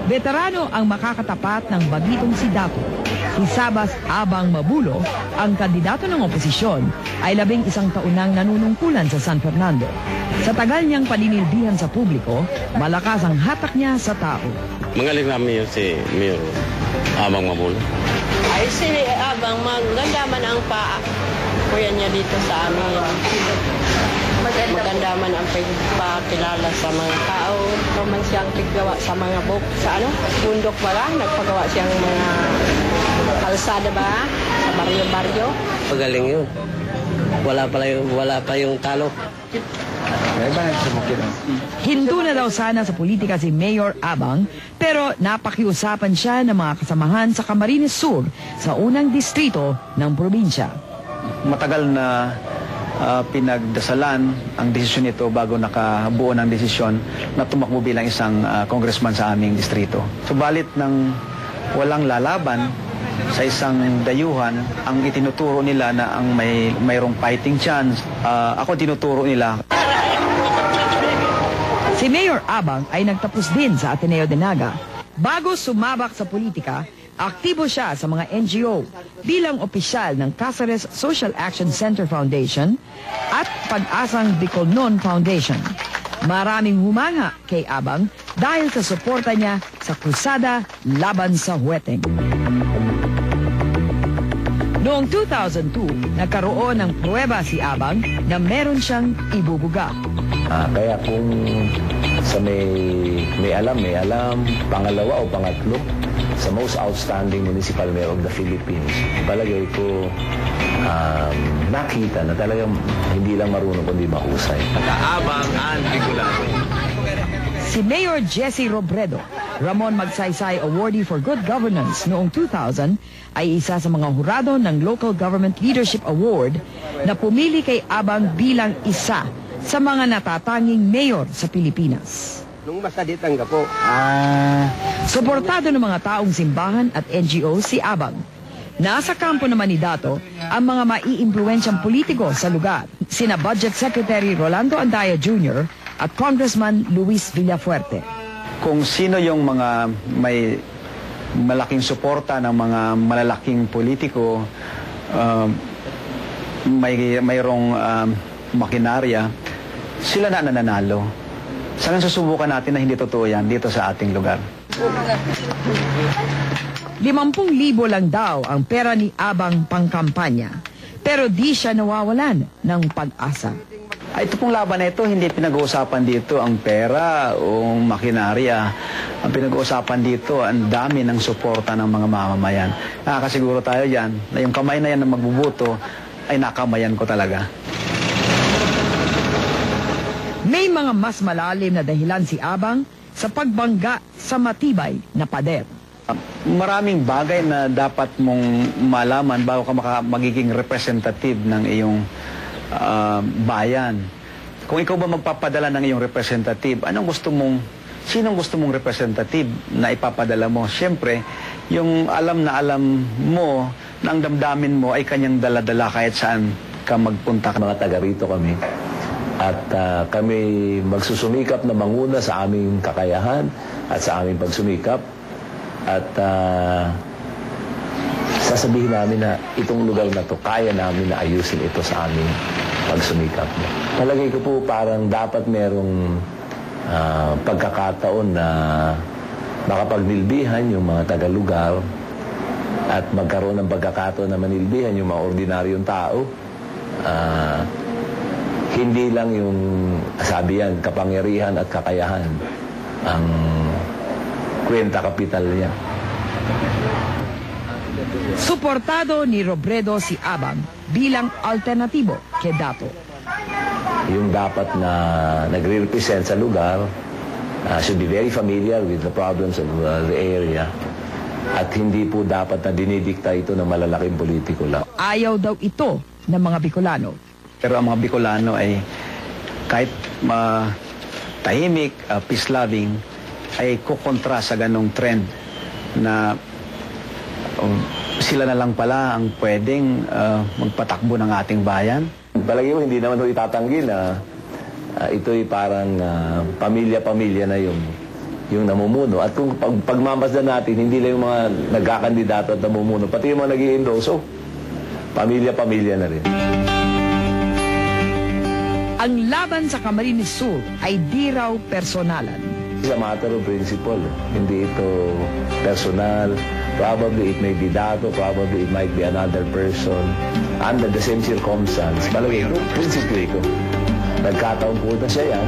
Veterano ang makakatapat ng bagitong si Dato. Si Sabas Abang Mabulo, ang kandidato ng oposisyon, ay 11 taon nang nanunungkulan sa San Fernando. Sa tagal niyang paninilbihan sa publiko, malakas ang hatak niya sa tao. Magaling na Mayor si Mayor Abang Mabulo. Ay, si Abang, maganda man ang kuya niya dito sa amin. Maganda man ang pagpakilala sa mga tao. Naman siyang tiggawa sa mga sa bundok ba? Nagpagawa siyang mga kalsada ba? Sa baryo-baryo. Magaling yun. Wala pa yung talo. Hinto na daw sana sa politika si Mayor Abang, pero napakiusapan siya ng mga kasamahan sa Camarines Sur sa unang distrito ng probinsya. Matagal na pinagdasalan ang desisyon nito bago nakabuo ng desisyon na tumakbo bilang isang congressman sa aming distrito. Subalit nang walang lalaban sa isang dayuhan, ang itinuturo nila na ang mayroong fighting chance, ako tinuturo nila. Si Mayor Abang ay nagtapos din sa Ateneo de Naga. Bago sumabak sa politika, aktibo siya sa mga NGO bilang opisyal ng Caceres Social Action Center Foundation at Pag-asang Bicolnon Foundation. Maraming humanga kay Abang dahil sa suporta niya sa krusada laban sa huweteng. Noong 2002, nagkaroon ng pruweba si Abang na meron siyang ibubuga. Kaya kung sa may alam, pangalawa o pangatlo, sa most outstanding municipal mayor of the Philippines, palagay ko nakita na talagang hindi lang marunong kundi mahusay. Abang and Bicolano. Si Mayor Jesse Robredo, Ramon Magsaysay Awardee for Good Governance noong 2000, ay isa sa mga hurado ng Local Government Leadership Award na pumili kay Abang bilang isa sa mga natatanging mayor sa Pilipinas. Nung masaditan ka po. Suportado ng mga taong simbahan at NGO si Abang. Nasa kampo naman ni Dato ang mga maiimpluwensyang politiko sa lugar, sina Budget Secretary Rolando Andaya Jr. at Congressman Luis Villafuerte. Kung sino yung mga may malaking suporta ng mga malalaking politiko, mayroong makinarya, sila na nananalo. Sana susubukan natin na hindi totoo yan dito sa ating lugar. 50,000 lang daw ang pera ni Abang pangkampanya, pero di siya nawawalan ng pag-asa. Ito pong laban na ito, hindi pinag-uusapan dito ang pera o makinarya. Ang pinag-uusapan dito, ang dami ng suporta ng mga mamamayan. Nakakasiguro tayo dyan na yung kamay na yan na magbubuto ay nakamayan ko talaga. May mga mas malalim na dahilan si Abang sa pagbangga sa matibay na pader. Maraming bagay na dapat mong malaman bago ka magiging representative ng iyong bayan. Kung ikaw ba magpapadala ng iyong representative, sinong gusto mong representative na ipapadala mo? Siyempre, yung alam mo na ang damdamin mo ay kanyang daladala kahit saan ka magpunta. Mga taga rito kami. At kami magsusumikap na manguna sa aming kakayahan at sa aming pagsumikap. At sasabihin namin na itong lugar na to, kaya namin na ayusin ito sa aming pagsumikap. Palagay ko po parang dapat merong pagkakataon na makapagnilbihan yung mga taga-lugar at magkaroon ng pagkakataon na manilbihan yung mga ordinaryong tao. Hindi lang yung, sabi yan, kapangyarihan at kakayahan ang kwenta kapital niya. Suportado ni Robredo si Abang bilang alternatibo kay Dato. Yung dapat na nagre-represent sa lugar should be very familiar with the problems of the area at hindi po dapat na dinidikta ito ng malalaking politiko lang. Ayaw daw ito ng mga Bicolano. Pero ang mga Bicolano ay kahit tahimik, peace-loving, ay kukontra sa ganong trend na sila na lang pala ang pwedeng magpatakbo ng ating bayan. Palagi mo, hindi naman itatanggi na ito'y parang pamilya-pamilya na yung namumuno. At kung pagmamasdan natin, hindi lang yung mga nagkakandidato at namumuno, pati yung mga nag-i-endorse, pamilya-pamilya na rin. Ang laban sa Camarines Sur ay di raw personalan. It's a matter of principle. Hindi ito personal. Probably it may be Dato, probably it might be another person. Under the same circumstance. Palagay ko, prinsipyo ko. Nagkataon po na siya yan.